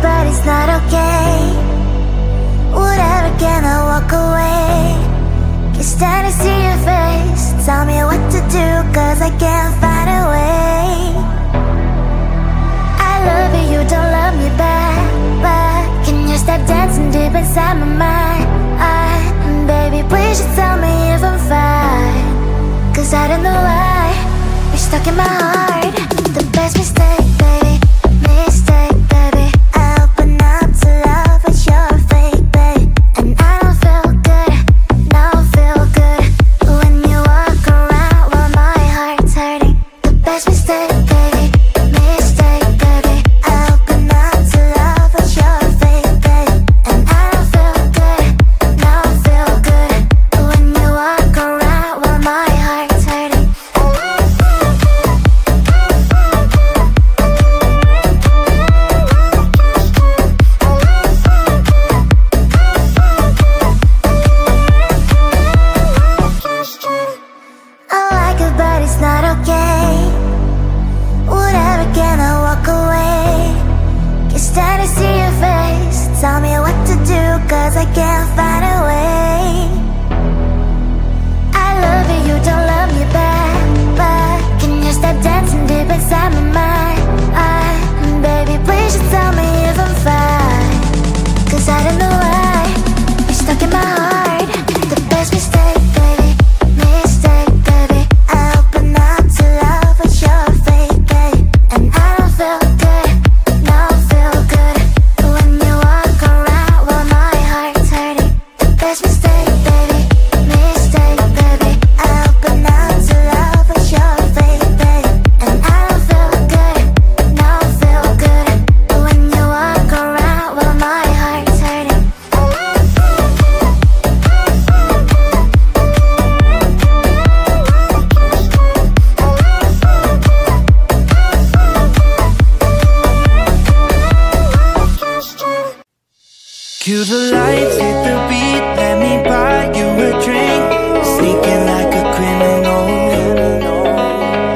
but it's not okay. Whatever, can I walk away? Can't stand to see your face. Tell me what to do, cause I can't find a way. I love you, you don't love me back, but can you stop dancing deep inside my mind? Baby, please just tell me if I'm fine, cause I don't know why you're stuck in my heart. The best mistake, baby, mistake, baby. I open up to love, but you're fake, babe. And I don't feel good, no feel good when you walk around while my heart's hurting. The best mistake, baby, mistake, baby. I open up to love, but you're fake, babe. And I don't feel good, no feel good when you walk around while my heart's hurting. I like it, but it's not okay. Whatever, can I walk away? Can't stand to see your face. Tell me what to do, cause I can't find a way. I love you, you don't love me back, but can you stop dancing deep inside my mind? Baby, please just tell me if I'm fine, cause I don't know why you're stuck in my heart. The best mistake, baby, mistake, baby. I open up to love, but you're fake, babe. And I don't feel good, no feel good when you walk around while my heart's hurting. The best mistake, baby, mistake, baby. I open up to love, but you're fake, babe. And I don't feel good, no feel good when you walk around while my heart's hurting. Cue the lights, hit the beat, let me buy you a drink. Sneaking like a criminal.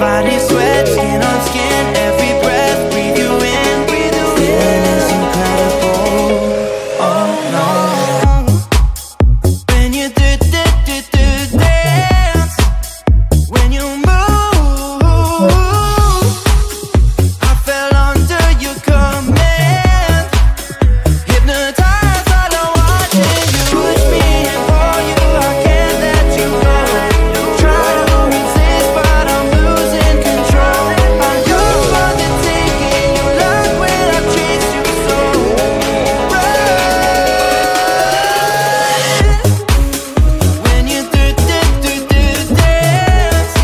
Body sweat, skin on skin, every breath, breathe you in. Feeling is incredible. Oh no. When you do dance, when you move, I fell under your command. Hypnotized, all I'm watching you. Push me and pull you, I can't let you go. Try to resist, but I'm losing control. I'm yours for the taking. You love when I chase you so. When you do dance,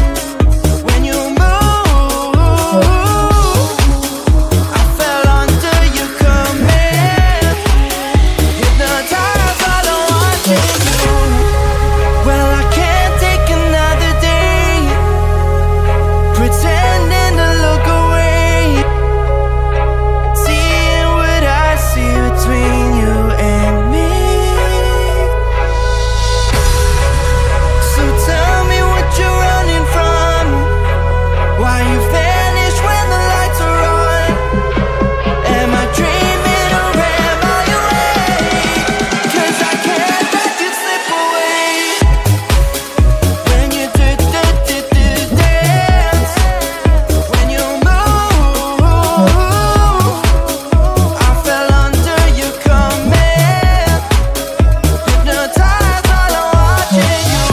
when you move, I fell under your command. Hypnotized, all I'm watching you. Well, I can't take another day pretending to look away, seeing what I see between you and me. So tell me what you're running from, why you vanish when the lights are on. Am I dreaming or am I awake? 'Cause I can't let you slip away. When you do dance, when you move, I fell under your command. Hypnotized, all I'm watching you.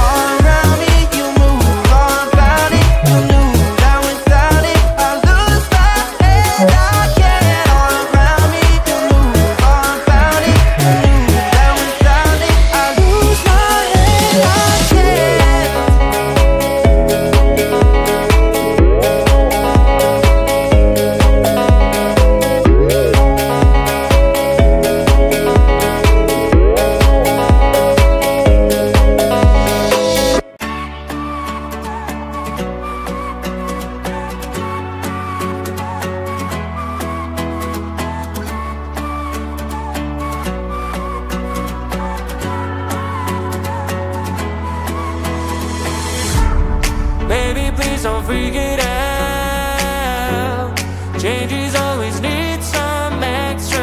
All around me, you move, all about it. You knew that without it, I lose my head. I can't. All around me, you move, all about it. You knew that without it, I lose my head. I can't. Baby, please don't freak it out. Changes always need some extra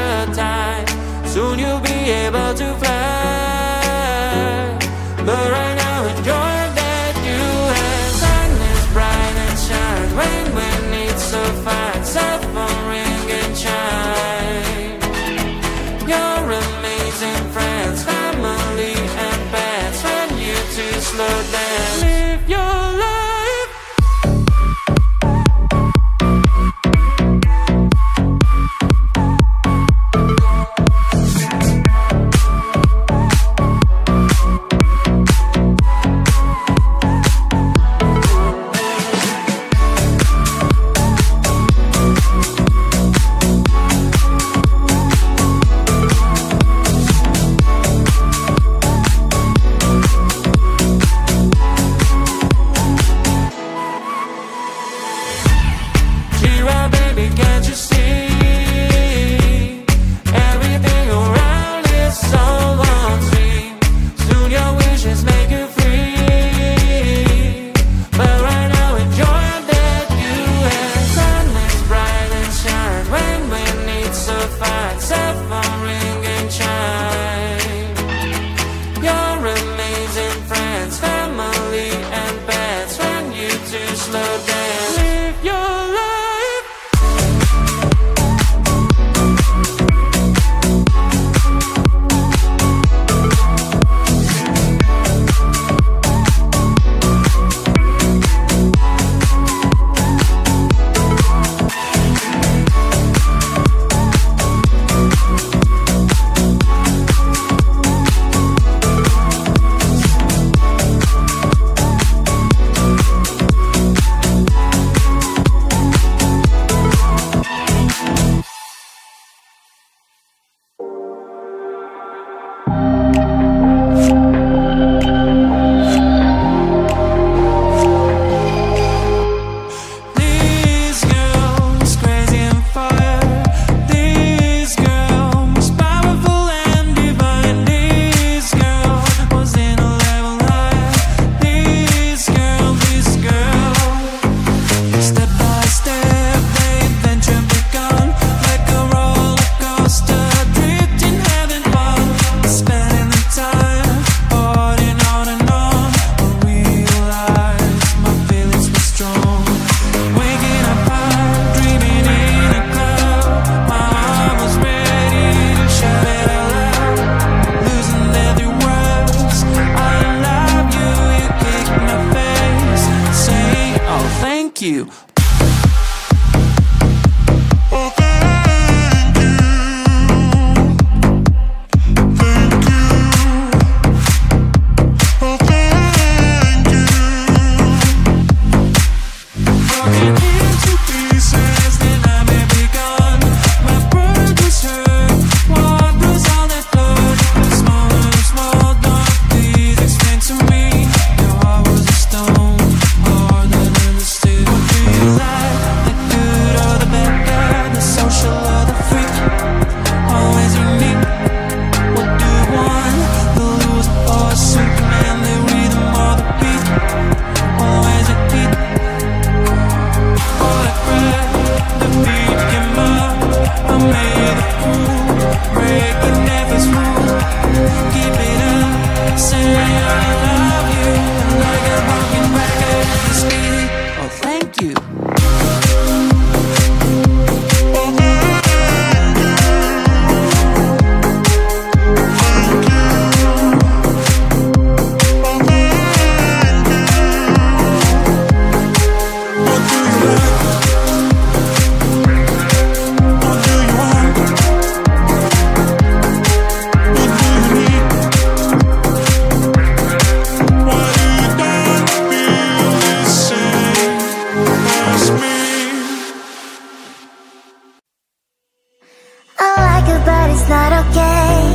it's not okay.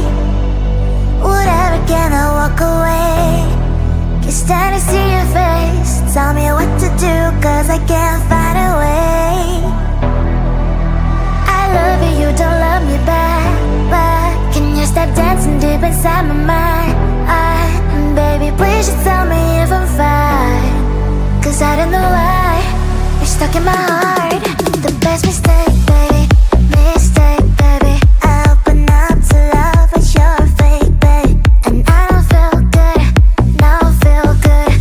Whatever, can I walk away? Can't stand to see your face. Tell me what to do, cause I can't find a way. I love you, you don't love me back, but can you stop dancing deep inside my mind? Baby, please just tell me if I'm fine, cause I don't know why you're stuck in my heart. The best mistake, baby, mistake, baby. I open up to love, but you're fake, baby. And I don't feel good, don't feel good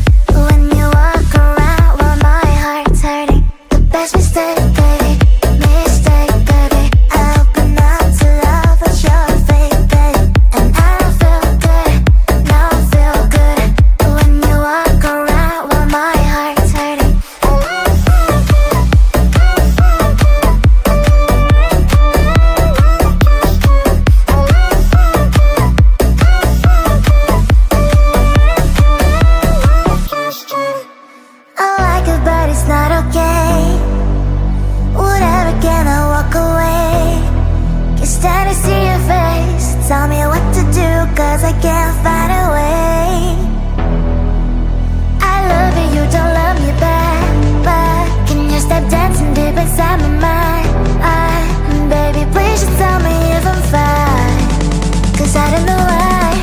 when you walk around while my heart's hurting. The best mistake, baby, mistake, baby. I open up to love, but you're fake, baby. And I don't feel good, don't feel good when you walk around while my heart's hurting. I like it, but it's not okay. Whatever, can I walk away? Can't stand to see your face. Tell me what to do, cause I can't find a way. I love you, you don't love me back, but can you stop dancing deep inside my mind? Baby, please just tell me if I'm fine, cause I don't know why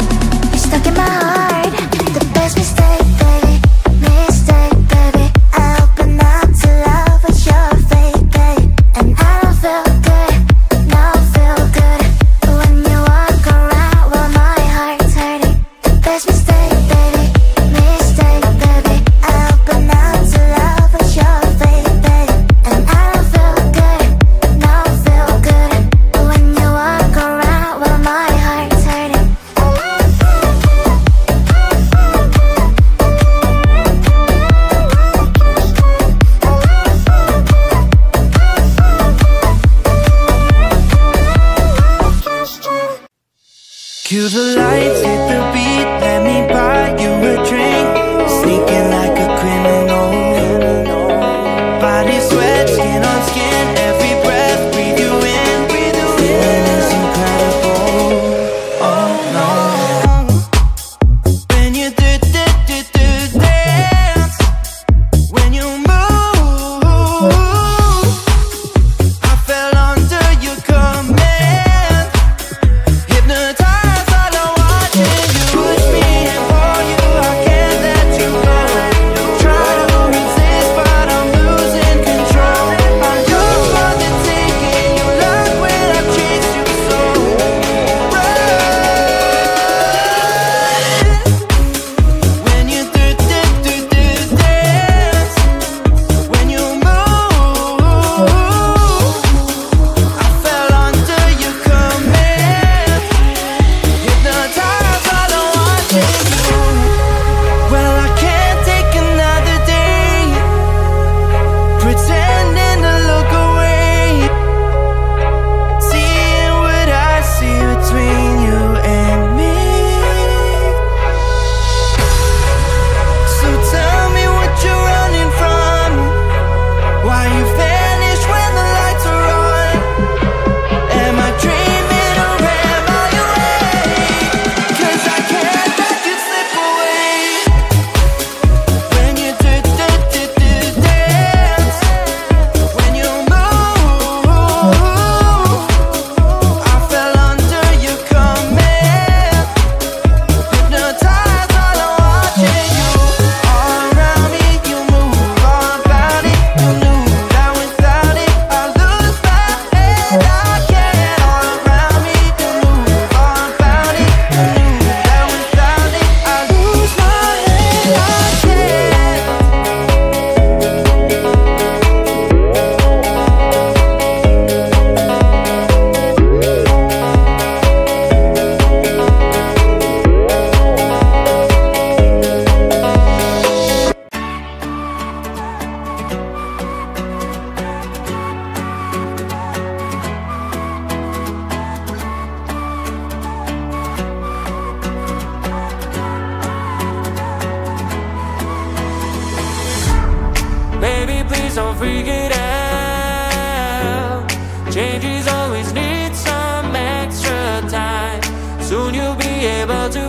you're stuck in my heart. The best mistake, baby, mistake, baby. I open up to love, but you're fake, baby. And I don't feel good, don't feel good when you walk around while my heart's hurting. The best mistake, baby, mistake, baby. I open up to love, but you're fake, baby. And I don't feel good, don't feel good when you walk around while my heart's hurting. Cue the lights, hit the beat, let me buy you a drink. Sneaking like a criminal. Body sweat, skin on skin, every breath, breathe you in. Feeling is incredible. Oh no. When you do dance, when you move, I fell under your command. Hypnotized, all I watch is you push me and pull you. I can't let you go. Try to resist, but I'm losing control. I'm yours for the taking. You love when I chase you so. When you do dance, when you move, I fell under your command. Hypnotized, all I want is you. Well, I can't take another day pretending to look away, seeing what I see between you and me. So tell me what you're running from, why you vanish when the lights are on. Am I dreaming or am I awake? Cause I can't let you slip away. When you do dance, when you move, I fell under your command. Hypnotized, all I watch is you. All around me, you move, all about it. You knew that without it, I lose my head. I can't. All around me, you move, all about it. You knew that without it, I lose my head. I can't. Baby, please don't freak it out. Changes always need some extra able to